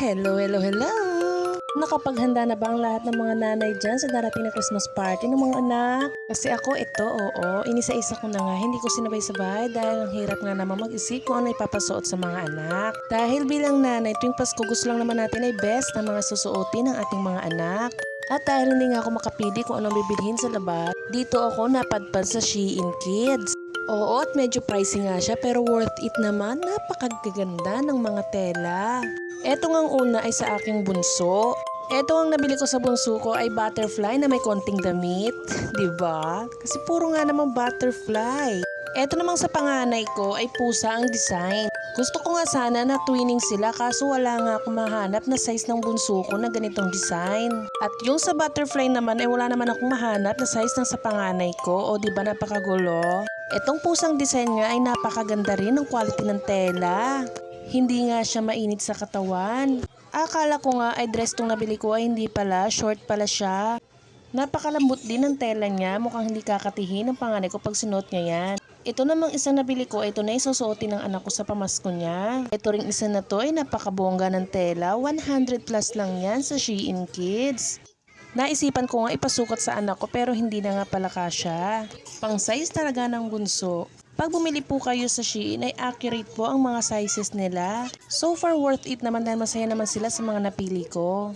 Hello, hello, hello! Nakapaghanda na ba ang lahat ng mga nanay dyan sa darating na Christmas party ng mga anak? Kasi ako ito, oo, inisa-isa ko na nga, hindi ko sinabay-sabay dahil ang hirap nga naman mag-isip kung ano ipapasuot sa mga anak. Dahil bilang nanay, tuwing Pasko gusto lang naman natin ay best na mga susuotin ng ating mga anak. At dahil hindi nga ako makapili kung anong bibilhin sa labas, dito ako napadpad sa Shein Kids. Oo, at medyo pricey nga siya pero worth it naman. Napakagaganda ng mga tela. Eto ngang una ay sa aking bunso. Eto ang nabili ko sa bunso ko ay butterfly na may konting damit. 'Di ba? Kasi puro nga naman butterfly. Eto namang sa panganay ko ay pusa ang design. Gusto ko nga sana na twinning sila kaso wala nga akong mahanap na size ng bunso ko na ganitong design. At yung sa butterfly naman ay wala naman akong mahanap na size ng sa panganay ko. O di ba napakagulo? Etong pusang design nga ay napakaganda rin ng quality ng tela. Hindi nga siya mainit sa katawan. Akala ko nga ay dress tong nabili ko ay hindi pala, short pala siya. Napakalambot din ng tela niya, mukhang hindi kakatihin ng panganay ko pag sinuot niya yan. Ito namang isang nabili ko, ito na isusuotin ng anak ko sa pamasko niya. Ito ring isa na to ay napakabongga ng tela, 100 plus lang yan sa Shein Kids. Naisipan ko nga ipasukat sa anak ko pero hindi na nga pala kasya. Pang size talaga ng bunso. Pag bumili po kayo sa Shein ay accurate po ang mga sizes nila. So far worth it naman dahil masaya naman sila sa mga napili ko.